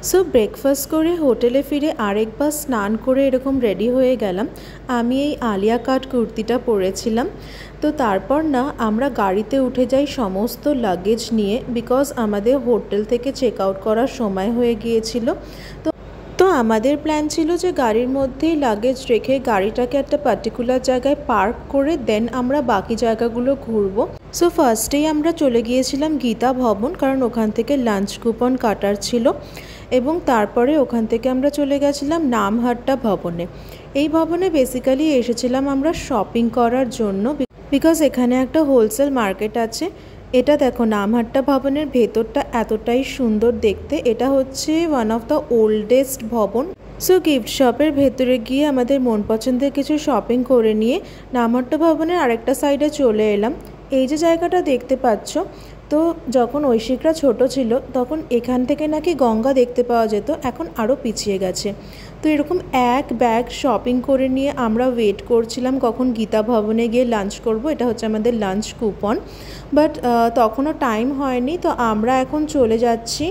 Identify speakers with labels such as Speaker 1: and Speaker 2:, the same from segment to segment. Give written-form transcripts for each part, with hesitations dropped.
Speaker 1: So breakfast করে হোটেলে ফিরে আরেকবার স্নান করে এরকম রেডি হয়ে গেলাম। আমি এই আলিয়া কাট কুর্তিটা পরেছিলাম। তো তারপর না আমরা গাড়িতে উঠে যাই সমস্ত লাগেজ নিয়ে, বিকজ আমাদের হোটেল থেকে চেক আউট করার সময় হয়ে গিয়েছিল। তো আমাদের প্ল্যান ছিল যে গাড়ির মধ্যেই লাগেজ রেখে গাড়িটাকে একটা পার্টিকুলার জায়গায় পার্ক করে দেন আমরা বাকি জায়গাগুলো ঘুরবো। সো ফার্স্টেই আমরা চলে গিয়েছিলাম গীতা ভবন, কারণ ওখান থেকে লাঞ্চ কুপন কাটার ছিল, এবং তারপরে ওখান থেকে আমরা চলে গেছিলাম নামহাট্টা ভবনে। এই ভবনে বেসিক্যালি এসেছিলাম আমরা শপিং করার জন্য, বিকজ এখানে একটা হোলসেল মার্কেট আছে। এটা দেখো, নামহাট্টা ভবনের ভেতরটা এতটাই সুন্দর দেখতে। এটা হচ্ছে ওয়ান অফ দ্য ওল্ডেস্ট ভবন। সো গিফট শপের ভেতরে গিয়ে আমাদের মন পছন্দের কিছু শপিং করে নিয়ে নামহাট্টা ভবনের আরেকটা সাইডে চলে এলাম। এই যে জায়গাটা দেখতে পাচ্ছ, তো যখন ঐশিকরা ছোট ছিল তখন এখান থেকে নাকি গঙ্গা দেখতে পাওয়া যেত, এখন আরও পিছিয়ে গেছে। তো এরকম এক ব্যাগ শপিং করে নিয়ে আমরা ওয়েট করছিলাম কখন গীতা ভবনে গিয়ে লাঞ্চ করব। এটা হচ্ছে আমাদের লাঞ্চ কুপন, বাট তখনও টাইম হয়নি। তো আমরা এখন চলে যাচ্ছি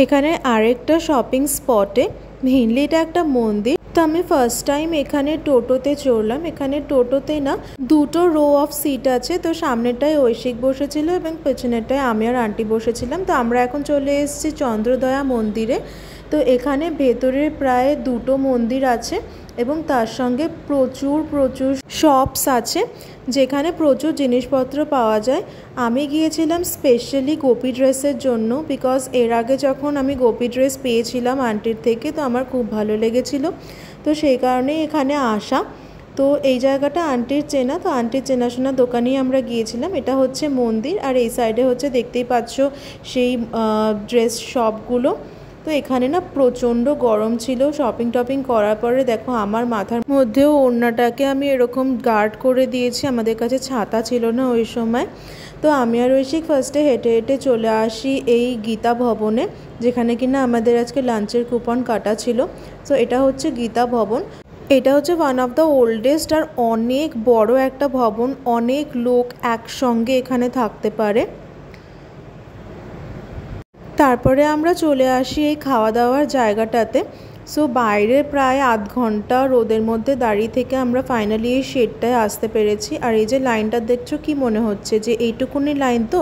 Speaker 1: এখানে আরেকটা শপিং স্পটে। মেইনলি এটা একটা মন্দির। তো আমি ফার্স্ট টাইম এখানে টোটোতে চড়লাম। এখানে টোটোতে না দুটো রো অফ সিট আছে। তো সামনেটায় ঐশিক বসেছিল এবং পেছনেরটায় আমি আর আন্টি বসেছিলাম। তো আমরা এখন চলে এসেছি চন্দ্রদয়া মন্দিরে। তো এখানে ভেতরে প্রায় দুটো মন্দির আছে এবং তার সঙ্গে প্রচুর শপস আছে যেখানে প্রচুর জিনিসপত্র পাওয়া যায়। আমি গিয়েছিলাম স্পেশালি গোপী ড্রেসের জন্য, বিকজ এর আগে যখন আমি গোপী ড্রেস পেয়েছিলাম আন্টির থেকে, তো আমার খুব ভালো লেগেছিল। তো সেই কারণেই এখানে আসা। তো এই জায়গাটা আন্টির চেনা, তো আন্টির চেনাশোনা দোকানেই আমরা গিয়েছিলাম। এটা হচ্ছে মন্দির, আর এই সাইডে হচ্ছে দেখতেই পাচ্ছ সেই ড্রেস শপগুলো। তো এখানে না প্রচণ্ড গরম ছিল। শপিং টপিং করার পরে দেখো আমার মাথার মধ্যেও ওড়নাটাকে আমি এরকম গার্ড করে দিয়েছি। আমাদের কাছে ছাতা ছিল না ওই সময়। তো আমি আর ঐশিক ফার্স্টে হেঁটে হেঁটে চলে আসি এই গীতা ভবনে, যেখানে কিনা আমাদের আজকে লাঞ্চের কুপন কাটা ছিল। তো এটা হচ্ছে গীতা ভবন। এটা হচ্ছে ওয়ান অফ দ্য ওল্ডেস্ট আর অনেক বড় একটা ভবন। অনেক লোক একসঙ্গে এখানে থাকতে পারে। তারপরে আমরা চলে আসি এই খাওয়া দাওয়ার জায়গাটাতে। সো বাইরে প্রায় আধ ঘন্টা রোদের মধ্যে দাঁড়িয়ে থেকে আমরা ফাইনালি এই শেডটায় আসতে পেরেছি। আর এই যে লাইনটা দেখছো, কি মনে হচ্ছে যে এইটুকুনি লাইন? তো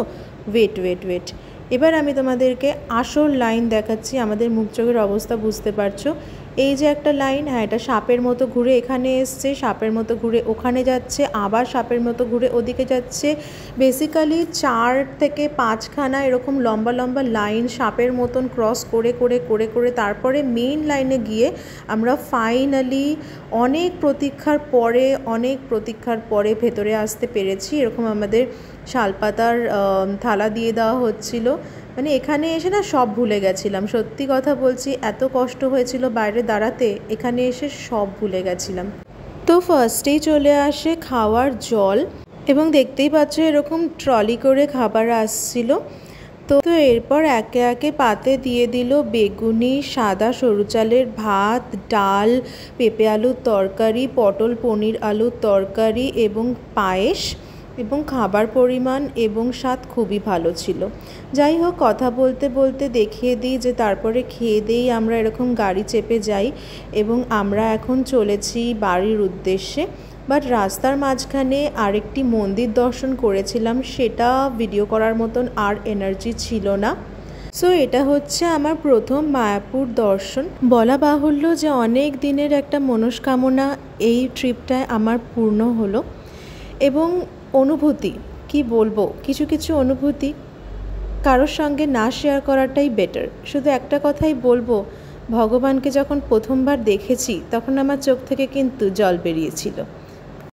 Speaker 1: ওয়েট, এবার আমি তোমাদেরকে আসল লাইন দেখাচ্ছি। আমাদের মুখ চোখের অবস্থা বুঝতে পারছো। এই যে একটা লাইন, হ্যাঁ, এটা সাপের মতো ঘুরে এখানে এসছে, সাপের মতো ঘুরে ওখানে যাচ্ছে, আবার সাপের মতো ঘুরে ওদিকে যাচ্ছে। বেসিক্যালি 4 থেকে 5খানা এরকম লম্বা লম্বা লাইন সাপের মতন ক্রস করে করে করে করে তারপরে মেইন লাইনে গিয়ে আমরা ফাইনালি অনেক প্রতীক্ষার পরে ভেতরে আসতে পেরেছি। এরকম আমাদের শালপাতার থালা দিয়ে দেওয়া হচ্ছিল। মানে এখানে এসে না সব ভুলে গেছিলাম, সত্যি কথা বলছি। এত কষ্ট হয়েছিল বাইরে দাঁড়াতে, এখানে এসে সব ভুলে গেছিলাম। তো ফার্স্টেই চলে আসে খাওয়ার জল, এবং দেখতেই পাচ্ছ এরকম ট্রলি করে খাবার আসছিল। তো এরপর একে একে পাতে দিয়ে দিল বেগুনি, সাদা সরু চালের ভাত, ডাল, পেঁপে আলুর তরকারি, পটল পনির আলুর তরকারি এবং পায়েস। এবং খাবার পরিমাণ এবং স্বাদ খুবই ভালো ছিল। যাই হোক, কথা বলতে বলতে দেখিয়ে দিই যে তারপরে খেয়ে দিয়েই আমরা এরকম গাড়ি চেপে যাই এবং আমরা এখন চলেছি বাড়ির উদ্দেশ্যে। বাট রাস্তার মাঝখানে আরেকটি মন্দির দর্শন করেছিলাম, সেটা ভিডিও করার মতন আর এনার্জি ছিল না। সো এটা হচ্ছে আমার প্রথম মায়াপুর দর্শন। বলা বাহুল্য যে অনেক দিনের একটা মনস্কামনা এই ট্রিপটায় আমার পূর্ণ হলো। এবং অনুভূতি কি বলবো, কিছু অনুভূতি কারোর সঙ্গে না শেয়ার করাটাই বেটার। শুধু একটা কথাই বলবো, ভগবানকে যখন প্রথমবার দেখেছি তখন আমার চোখ থেকে কিন্তু জল বেরিয়েছিল।